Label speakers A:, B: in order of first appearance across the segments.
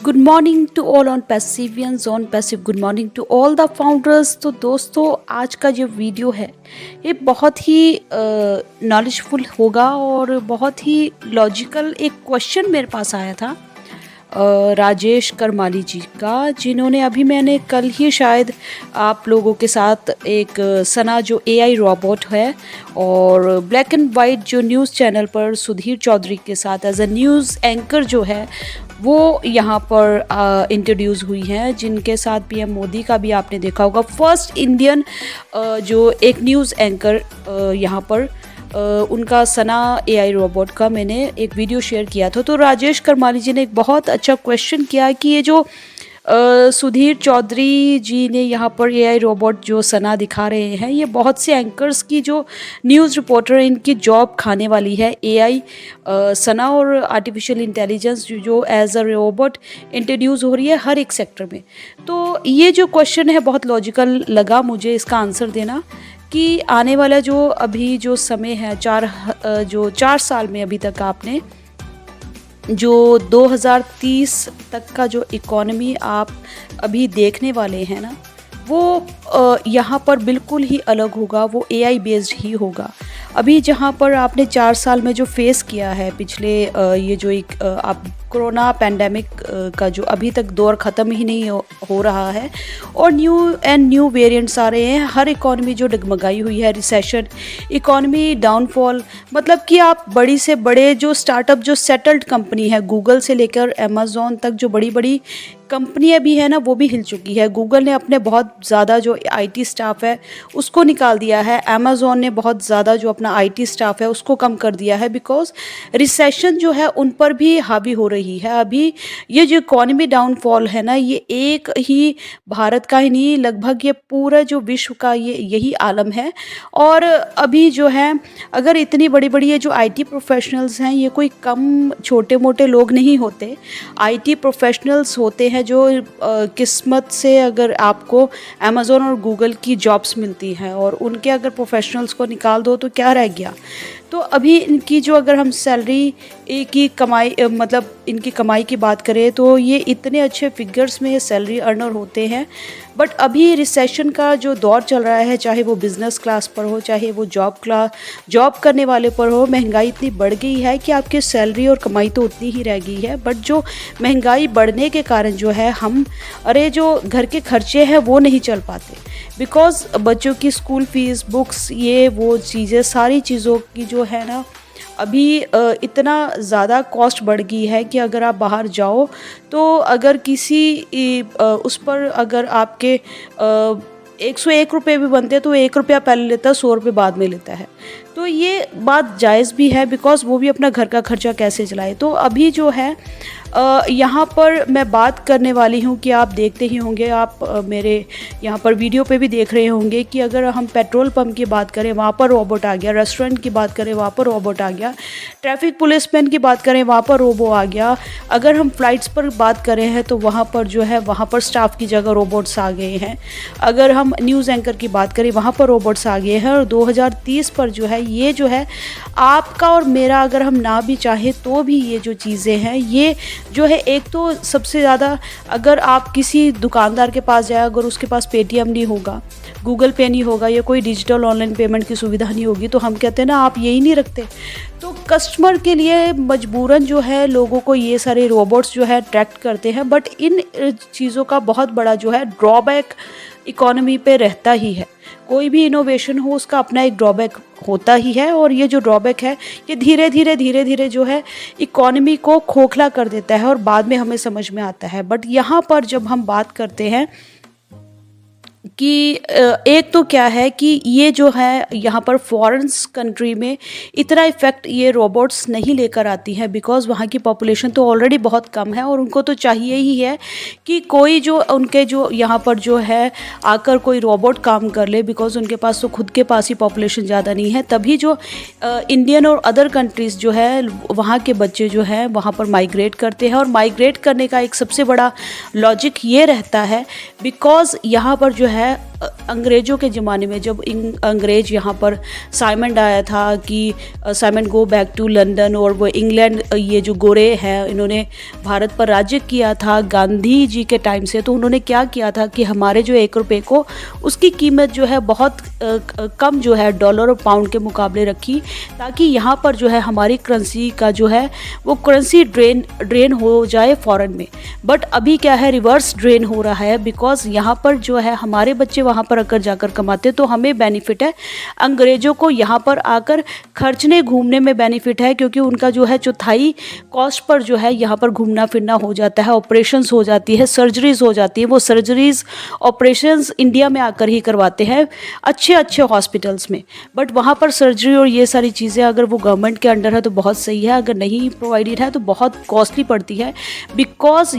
A: Good morning to all on पैसिवियंस on passive. Good morning to all the founders. तो दोस्तों, आज का जो वीडियो है ये बहुत ही नॉलेजफुल होगा और बहुत ही लॉजिकल। एक क्वेश्चन मेरे पास आया था राजेश करमाली जी का, जिन्होंने अभी मैंने कल ही शायद आप लोगों के साथ एक सना जो एआई रोबोट है और ब्लैक एंड वाइट जो न्यूज़ चैनल पर सुधीर चौधरी के साथ एज अ न्यूज़ एंकर जो है वो यहाँ पर इंट्रोड्यूस हुई हैं, जिनके साथ पीएम मोदी का भी आपने देखा होगा। फर्स्ट इंडियन जो एक न्यूज़ एंकर यहाँ पर उनका सना एआई रोबोट का मैंने एक वीडियो शेयर किया था। तो राजेश करमाली जी ने एक बहुत अच्छा क्वेश्चन किया कि ये जो सुधीर चौधरी जी ने यहाँ पर एआई रोबोट जो सना दिखा रहे हैं, ये बहुत से एंकर्स की जो न्यूज़ रिपोर्टर इनकी जॉब खाने वाली है। एआई सना और आर्टिफिशियल इंटेलिजेंस जो एज अ रोबोट इंट्रोड्यूस हो रही है हर एक सेक्टर में। तो ये जो क्वेश्चन है बहुत लॉजिकल लगा मुझे इसका आंसर देना कि आने वाला जो अभी जो समय है जो 4 साल में अभी तक आपने जो 2030 तक का जो इकोनॉमी आप अभी देखने वाले हैं ना, वो यहाँ पर बिल्कुल ही अलग होगा। वो एआई बेस्ड ही होगा। अभी जहाँ पर आपने 4 साल में जो फेस किया है पिछले ये जो एक आप कोरोना पैंडेमिक का जो अभी तक दौर ख़त्म ही नहीं हो रहा है और न्यू वेरिएंट्स आ रहे हैं। हर इकॉनमी जो डगमगाई हुई है, रिसेशन, इकॉनमी डाउनफॉल, मतलब कि आप बड़ी से बड़े जो स्टार्टअप जो सेटल्ड कंपनी है, गूगल से लेकर अमेज़ॉन तक जो बड़ी बड़ी कंपनियां भी है ना, वो भी हिल चुकी है। गूगल ने अपने बहुत ज़्यादा जो आईटी स्टाफ है उसको निकाल दिया है। अमेज़ॉन ने बहुत ज़्यादा जो अपना आईटी स्टाफ है उसको कम कर दिया है, बिकॉज रिसेशन जो है उन पर भी हावी हो रही है। अभी ये जो इकॉनमी डाउनफॉल है ना, ये एक ही भारत का ही नहीं, लगभग ये पूरा जो विश्व का ये यही आलम है। और अभी जो है अगर इतनी बड़ी बड़ी ये जो आईटी प्रोफेशनल्स हैं, ये कोई कम छोटे मोटे लोग नहीं होते। आईटी प्रोफेशनल्स होते हैं जो किस्मत से अगर आपको अमेज़ॉन और गूगल की जॉब्स मिलती हैं और उनके अगर प्रोफेशनल्स को निकाल दो तो क्या रह गया। तो अभी इनकी जो अगर हम सैलरी की कमाई मतलब इनकी कमाई की बात करें तो ये इतने अच्छे फिगर्स में ये सैलरी अर्नर होते हैं। बट अभी रिसेशन का जो दौर चल रहा है, चाहे वो बिज़नेस क्लास पर हो, चाहे वो जॉब करने वाले पर हो, महंगाई इतनी बढ़ गई है कि आपकी सैलरी और कमाई तो उतनी ही रह गई है। बट जो महंगाई बढ़ने के कारण जो है जो घर के खर्चे हैं वो नहीं चल पाते, बिकॉज़ बच्चों की स्कूल फीस, बुक्स, ये वो चीज़ें, सारी चीज़ों की जो है ना अभी इतना ज़्यादा कॉस्ट बढ़ गई है कि अगर आप बाहर जाओ तो अगर किसी उस पर अगर आपके 101 रुपये भी बनते हैं तो 1 रुपया पहले लेता है, 100 रुपये बाद में लेता है। तो ये बात जायज़ भी है, बिकॉज़ वो भी अपना घर का खर्चा कैसे चलाए। तो अभी जो है यहाँ पर मैं बात करने वाली हूँ कि आप देखते ही होंगे, आप मेरे यहाँ पर वीडियो पे भी देख रहे होंगे कि अगर हम पेट्रोल पंप की बात करें वहाँ पर रोबोट आ गया, रेस्टोरेंट की बात करें वहाँ पर रोबोट आ गया, ट्रैफिक पुलिसमैन की बात करें वहाँ पर रोबो आ गया, अगर हम फ्लाइट्स पर बात करें हैं तो वहाँ पर जो है वहाँ पर स्टाफ की जगह रोबोट्स आ गए हैं, अगर हम न्यूज़ एंकर की बात करें वहाँ पर रोबोट्स आ गए हैं। और 2030 पर जो है ये जो है आपका और मेरा, अगर हम ना भी चाहें तो भी ये जो चीज़ें हैं ये जो है, एक तो सबसे ज़्यादा अगर आप किसी दुकानदार के पास जाए, अगर उसके पास पेटीएम नहीं होगा, गूगल पे नहीं होगा या कोई डिजिटल ऑनलाइन पेमेंट की सुविधा नहीं होगी, तो हम कहते हैं ना आप यही नहीं रखते। तो कस्टमर के लिए मजबूरन जो है लोगों को ये सारे रोबोट्स जो है अट्रैक्ट करते हैं। बट इन चीज़ों का बहुत बड़ा जो है ड्रॉबैक इकोनॉमी पे रहता ही है। कोई भी इनोवेशन हो उसका अपना एक ड्रॉबैक होता ही है, और ये जो ड्रॉबैक है ये धीरे धीरे जो है इकोनॉमी को खोखला कर देता है और बाद में हमें समझ में आता है। बट यहाँ पर जब हम बात करते हैं कि एक तो क्या है कि ये जो है यहाँ पर फॉरेन्स कंट्री में इतना इफ़ेक्ट ये रोबोट्स नहीं लेकर आती हैं, बिकॉज़ वहाँ की पॉपुलेशन तो ऑलरेडी बहुत कम है और उनको तो चाहिए ही है कि कोई जो उनके जो यहाँ पर जो है आकर कोई रोबोट काम कर ले, बिकॉज़ उनके पास तो खुद के पास ही पॉपुलेशन ज़्यादा नहीं है। तभी जो इंडियन और अदर कंट्रीज़ जो है वहाँ के बच्चे जो हैं वहाँ पर माइग्रेट करते हैं। और माइग्रेट करने का एक सबसे बड़ा लॉजिक ये रहता है बिकॉज़ यहाँ पर जो है अंग्रेज़ों के ज़माने में जब अंग्रेज़ यहाँ पर साइमन आया था कि Simon go back to London, और वो इंग्लैंड, ये जो गोरे हैं इन्होंने भारत पर राज्य किया था गांधी जी के टाइम से। तो उन्होंने क्या किया था कि हमारे जो 1 रुपये को उसकी कीमत जो है बहुत कम जो है डॉलर और पाउंड के मुकाबले रखी, ताकि यहाँ पर जो है हमारी करेंसी का जो है वो करेंसी ड्रेन हो जाए फॉरेन में। बट अभी क्या है, रिवर्स ड्रेन हो रहा है, बिकॉज यहाँ पर जो है हमारे बच्चे वहाँ पर अगर जाकर कमाते तो हमें बेनिफिट है, अंग्रेज़ों को यहाँ पर आकर खर्चने घूमने में बेनिफिट है, क्योंकि उनका जो है चौथाई कॉस्ट पर जो है यहाँ पर घूमना फिरना हो जाता है, ऑपरेशंस हो जाती है, सर्जरीज हो जाती है। वो सर्जरीज ऑपरेशंस इंडिया में आकर ही करवाते हैं अच्छे अच्छे हॉस्पिटल्स में। बट वहाँ पर सर्जरी और ये सारी चीज़ें अगर वो गवर्नमेंट के अंडर है तो बहुत सही है, अगर नहीं प्रोवाइडेड है तो बहुत कॉस्टली पड़ती है, बिकॉज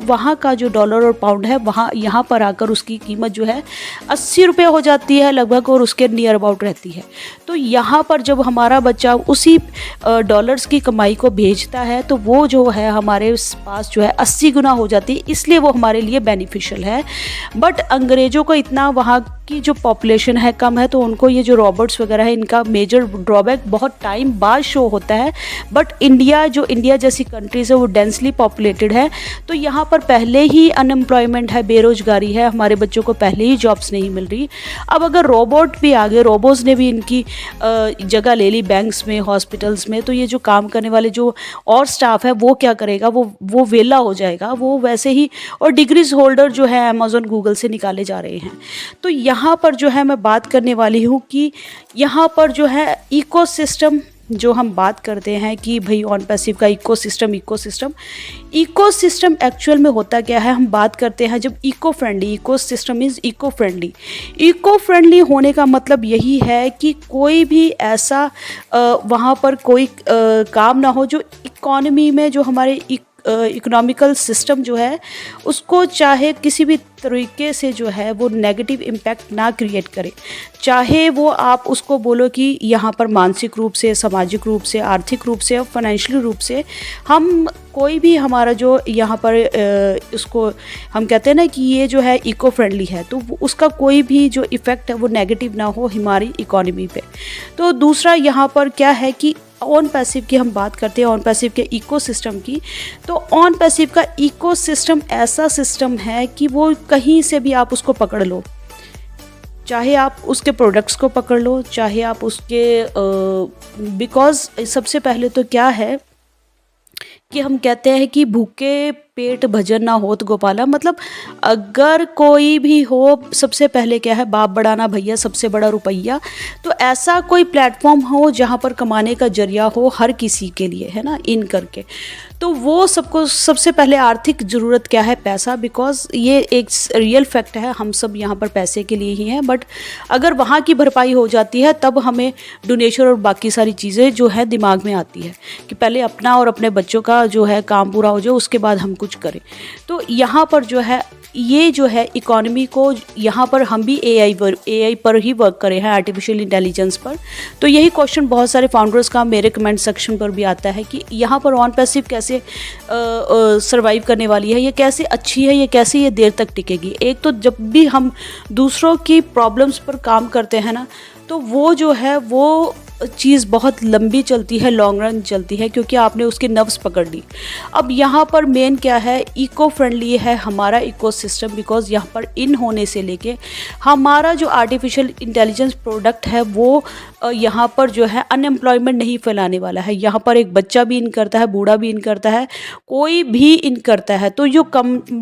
A: वहाँ का जो डॉलर और पाउंड है वहाँ यहाँ पर आकर उसकी कीमत जो है 80 रुपये हो जाती है लगभग, और उसके नियर अबाउट रहती है। तो यहाँ पर जब हमारा बच्चा उसी डॉलर्स की कमाई को भेजता है तो वो जो है हमारे पास जो है 80 गुना हो जाती है, इसलिए वो हमारे लिए बेनिफिशियल है। बट अंग्रेज़ों को इतना, वहाँ की जो पॉपुलेशन है कम है, तो उनको ये जो रॉबर्ट्स वगैरह है इनका मेजर ड्रॉबैक बहुत टाइम बाद शो होता है। बट इंडिया जैसी कंट्रीज़ है वो डेंसली पॉपुलेटेड है, तो यहाँ पर पहले ही अनएम्प्लॉयमेंट है, बेरोजगारी है, हमारे बच्चों को पहले ही जॉब्स नहीं मिल रही। अब अगर रोबोट भी आ गए, रोबोट्स ने भी इनकी जगह ले ली बैंक्स में, हॉस्पिटल्स में, तो ये जो काम करने वाले जो और स्टाफ है वो क्या करेगा, वो वेला हो जाएगा, वो वैसे ही। और डिग्रीज होल्डर जो है अमेज़न गूगल से निकाले जा रहे हैं। तो यहाँ पर जो है मैं बात करने वाली हूँ कि यहाँ पर जो है इकोसिस्टम, जो हम बात करते हैं कि भाई ऑन पैसिव का इकोसिस्टम एक्चुअल में होता क्या है, हम बात करते हैं जब eco friendly, ecosystem is eco friendly होने का मतलब यही है कि कोई भी ऐसा वहाँ पर कोई काम ना हो जो इकोनॉमी में, जो हमारे इकोनॉमिकल सिस्टम जो है उसको चाहे किसी भी तरीके से जो है वो नेगेटिव इम्पैक्ट ना क्रिएट करे। चाहे वो आप उसको बोलो कि यहाँ पर मानसिक रूप से, सामाजिक रूप से, आर्थिक रूप से और फाइनेंशियल रूप से हम कोई भी हमारा जो यहाँ पर उसको हम कहते हैं ना कि ये जो है इको फ्रेंडली है, तो उसका कोई भी जो इफ़ेक्ट है वो नेगेटिव ना हो हमारी इकोनॉमी पे। तो दूसरा यहाँ पर क्या है कि ऑन पैसिव की हम बात करते हैं, ऑन पैसिव के इकोसिस्टम की। तो ऑन पैसिव का इकोसिस्टम ऐसा सिस्टम है कि वो कहीं से भी आप उसको पकड़ लो, चाहे आप उसके प्रोडक्ट्स को पकड़ लो, चाहे आप उसके बिकॉज सबसे पहले तो क्या है कि हम कहते हैं कि भूखे पेट भजन ना होत गोपाला, मतलब अगर कोई भी हो, सबसे पहले क्या है, बाप बढ़ाना भैया सबसे बड़ा रुपया। तो ऐसा कोई प्लेटफॉर्म हो जहाँ पर कमाने का जरिया हो हर किसी के लिए, है ना, इन करके। तो वो सबको सबसे पहले आर्थिक ज़रूरत क्या है, पैसा, बिकॉज ये एक रियल फैक्ट है, हम सब यहाँ पर पैसे के लिए ही हैं। बट अगर वहाँ की भरपाई हो जाती है तब हमें डोनेशन और बाकी सारी चीज़ें जो है दिमाग में आती है कि पहले अपना और अपने बच्चों का जो है काम पूरा हो जाए, उसके बाद हम कुछ करें। तो यहाँ पर जो है ये जो है इकोनॉमी को, यहाँ पर हम भी एआई पर ही वर्क करे हैं, आर्टिफिशियल इंटेलिजेंस पर। तो यही क्वेश्चन बहुत सारे फाउंडर्स का मेरे कमेंट सेक्शन पर भी आता है कि यहाँ पर ऑन पैसिव कैसे सर्वाइव करने वाली है, ये कैसे अच्छी है, ये कैसे ये देर तक टिकेगी। एक तो जब भी हम दूसरों की प्रॉब्लम्स पर काम करते हैं ना, तो वो जो है वो चीज़ बहुत लंबी चलती है, लॉन्ग रन चलती है, क्योंकि आपने उसकी नब्ज़ पकड़ ली। अब यहाँ पर मेन क्या है, इको फ्रेंडली है हमारा इकोसिस्टम, बिकॉज यहाँ पर इन होने से लेके हमारा जो आर्टिफिशियल इंटेलिजेंस प्रोडक्ट है वो यहाँ पर जो है अनएम्प्लॉयमेंट नहीं फैलाने वाला है। यहाँ पर एक बच्चा भी इन करता है, बूढ़ा भी इन करता है, कोई भी इन करता है। तो जो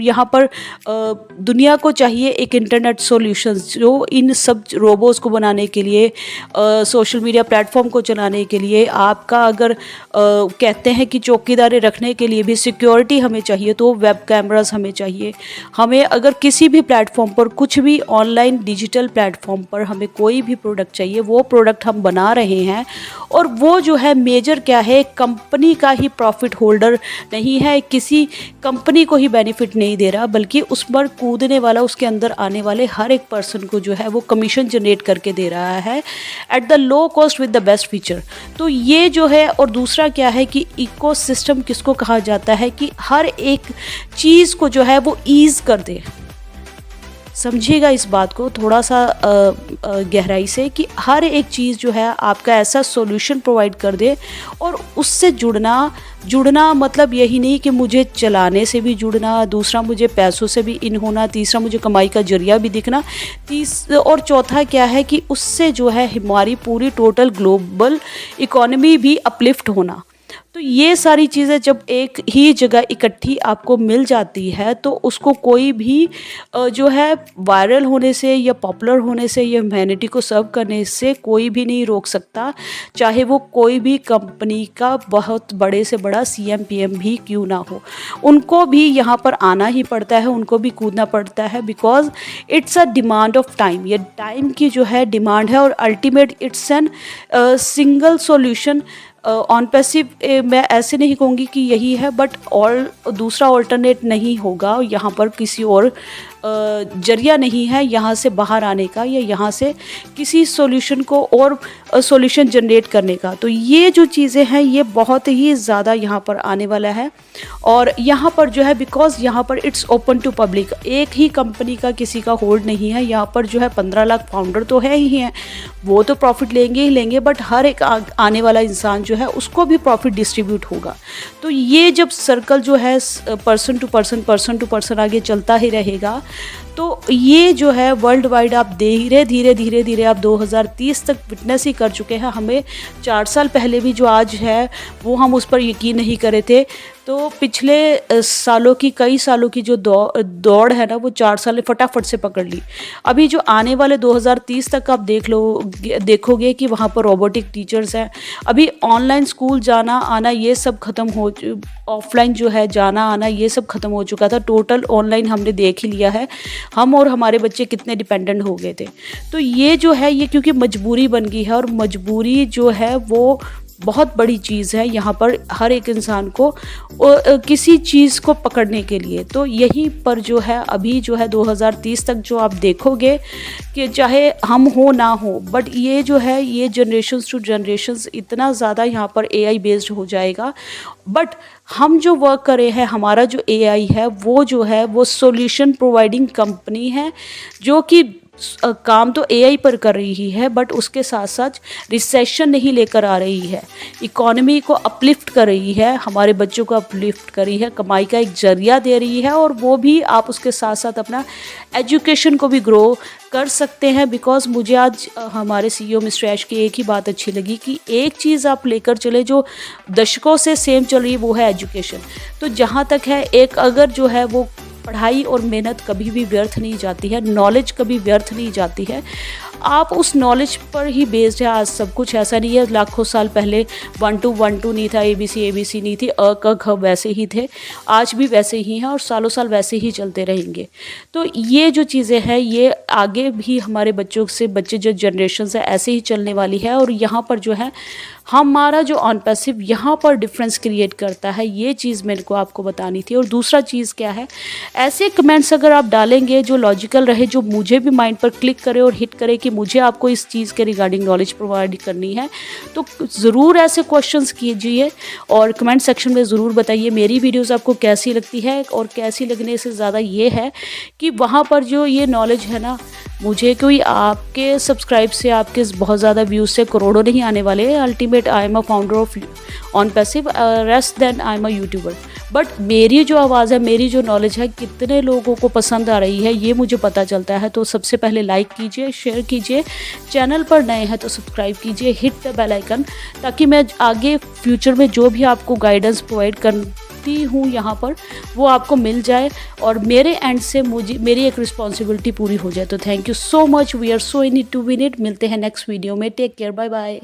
A: यहाँ पर दुनिया को चाहिए एक इंटरनेट सॉल्यूशंस, जो इन सब रोबोट्स को बनाने के लिए, सोशल मीडिया प्लेटफॉर्म को चलाने के लिए, आपका अगर कहते हैं कि चौकीदारी रखने के लिए भी सिक्योरिटी हमें चाहिए, तो वेब कैमरास हमें चाहिए। हमें अगर किसी भी प्लेटफॉर्म पर, कुछ भी ऑनलाइन डिजिटल प्लेटफॉर्म पर हमें कोई भी प्रोडक्ट चाहिए, वो प्रोडक्ट हम बना रहे हैं। और वो जो है मेजर क्या है, कंपनी का ही प्रॉफिट होल्डर नहीं है, किसी कंपनी को ही बेनिफिट नहीं दे रहा, बल्कि उस पर कूदने वाला, उसके अंदर आने वाले हर एक पर्सन को जो है वो कमीशन जनरेट करके दे रहा है at the low cost with the best feature. तो ये जो है, और दूसरा क्या है कि इकोसिस्टम किसको कहा जाता है कि हर एक चीज़ को जो है वो ईज़ कर दे, समझिएगा इस बात को थोड़ा सा गहराई से कि हर एक चीज़ जो है आपका ऐसा सॉल्यूशन प्रोवाइड कर दे और उससे जुड़ना मतलब यही नहीं कि मुझे चलाने से भी जुड़ना, दूसरा मुझे पैसों से भी इन होना, तीसरा मुझे कमाई का जरिया भी दिखना, और चौथा क्या है कि उससे जो है हमारी पूरी टोटल ग्लोबल इकोनॉमी भी अपलिफ्ट होना। तो ये सारी चीज़ें जब एक ही जगह इकट्ठी आपको मिल जाती है तो उसको कोई भी जो है वायरल होने से या पॉपुलर होने से या ह्यूमैनिटी को सर्व करने से कोई भी नहीं रोक सकता, चाहे वो कोई भी कंपनी का बहुत बड़े से बड़ा सीएम पीएम भी क्यों ना हो। उनको भी यहाँ पर आना ही पड़ता है, उनको भी कूदना पड़ता है, because it's a demand of time. ये टाइम की जो है डिमांड है और ultimate it's an single solution on passive. मैं ऐसे नहीं कहूँगी कि यही है, बट और दूसरा ऑल्टरनेट नहीं होगा यहाँ पर, किसी और जरिया नहीं है यहाँ से बाहर आने का या यहाँ से किसी सॉल्यूशन को और सॉल्यूशन जनरेट करने का। तो ये जो चीज़ें हैं ये बहुत ही ज़्यादा यहाँ पर आने वाला है और यहाँ पर जो है बिकॉज यहाँ पर इट्स ओपन टू पब्लिक, एक ही कंपनी का किसी का होल्ड नहीं है। यहाँ पर जो है 15 लाख फाउंडर तो है ही हैं, वो तो प्रॉफिट लेंगे ही लेंगे, बट हर एक आने वाला इंसान जो है उसको भी प्रॉफिट डिस्ट्रीब्यूट होगा। तो ये जब सर्कल जो है पर्सन टू पर्सन आगे चलता ही रहेगा तो ये जो है वर्ल्ड वाइड आप धीरे धीरे आप 2030 तक विटनेस ही कर चुके हैं। हमें 4 साल पहले भी जो आज है वो हम उस पर यकीन नहीं कर रहे थे। तो पिछले सालों की कई सालों की जो दौड़ है ना वो 4 साल ने फटाफट से पकड़ ली। अभी जो आने वाले 2030 तक आप देखोगे कि वहाँ पर रोबोटिक टीचर्स हैं। अभी ऑनलाइन स्कूल जाना आना ये सब ख़त्म हो, ऑफलाइन जो है जाना आना ये सब ख़त्म हो चुका था। टोटल ऑनलाइन हमने देख ही लिया है, हम और हमारे बच्चे कितने डिपेंडेंट हो गए थे। तो ये जो है ये क्योंकि मजबूरी बन गई है और मजबूरी जो है वो बहुत बड़ी चीज़ है यहाँ पर हर एक इंसान को किसी चीज़ को पकड़ने के लिए। तो यहीं पर जो है अभी जो है 2030 तक जो आप देखोगे कि चाहे हम हो ना हो, बट ये जो है ये जनरेशन्स टू जनरेशन्स इतना ज़्यादा यहाँ पर एआई बेस्ड हो जाएगा। बट हम जो वर्क कर रहे हैं, हमारा जो एआई है वो जो है वो सॉल्यूशन प्रोवाइडिंग कंपनी है जो कि काम तो एआई पर कर रही है, बट उसके साथ साथ रिसेशन नहीं लेकर आ रही है, इकोनॉमी को अपलिफ्ट कर रही है, हमारे बच्चों को अपलिफ्ट कर रही है, कमाई का एक जरिया दे रही है। और वो भी आप उसके साथ साथ अपना एजुकेशन को भी ग्रो कर सकते हैं। बिकॉज मुझे आज हमारे सीईओ मिस्टर ऐश की एक ही बात अच्छी लगी कि एक चीज़ आप लेकर चले जो दशकों से सेम चल रही है वो है एजुकेशन। तो जहाँ तक है एक अगर जो है वो पढ़ाई और मेहनत कभी भी व्यर्थ नहीं जाती है, नॉलेज कभी व्यर्थ नहीं जाती है। आप उस नॉलेज पर ही बेस्ड है आज सब कुछ। ऐसा नहीं है लाखों साल पहले 1 2 1 2 नहीं था, ABC नहीं थी, अ क ख वैसे ही थे, आज भी वैसे ही हैं और सालों साल वैसे ही चलते रहेंगे। तो ये जो चीज़ें हैं ये आगे भी हमारे बच्चे जो जनरेशन है ऐसे ही चलने वाली है। और यहाँ पर जो है हमारा जो ऑन पैसिव यहाँ पर डिफरेंस क्रिएट करता है, ये चीज़ मेरे को आपको बतानी थी। और दूसरा चीज़ क्या है, ऐसे कमेंट्स अगर आप डालेंगे जो लॉजिकल रहे, जो मुझे भी माइंड पर क्लिक करे और हिट करे कि मुझे आपको इस चीज़ के रिगार्डिंग नॉलेज प्रोवाइड करनी है, तो ज़रूर ऐसे क्वेश्चंस कीजिए और कमेंट सेक्शन में ज़रूर बताइए मेरी वीडियोज़ आपको कैसी लगती है। और कैसी लगने से ज़्यादा ये है कि वहाँ पर जो ये नॉलेज है ना, मुझे कोई आपके सब्सक्राइब से, आपके बहुत ज़्यादा व्यूज़ से करोड़ों नहीं आने वाले। Ultimate I am a founder of ONPASSIVE rest then I am a YouTuber. But मेरी जो आवाज़ है, मेरी जो नॉलेज है, कितने लोगों को पसंद आ रही है ये मुझे पता चलता है। तो सबसे पहले लाइक कीजिए, शेयर कीजिए, चैनल पर नए हैं तो सब्सक्राइब कीजिए, हिट द बेल आइकन, ताकि मैं आगे फ्यूचर में जो भी आपको गाइडेंस प्रोवाइड करती हूँ यहाँ पर वो आपको मिल जाए और मेरे एंड से मेरी एक रिस्पॉन्सिबिलिटी पूरी हो जाए। तो thank you so much, we are so in it to win it. मिलते हैं नेक्स्ट वीडियो में, टेक केयर, बाय बाय।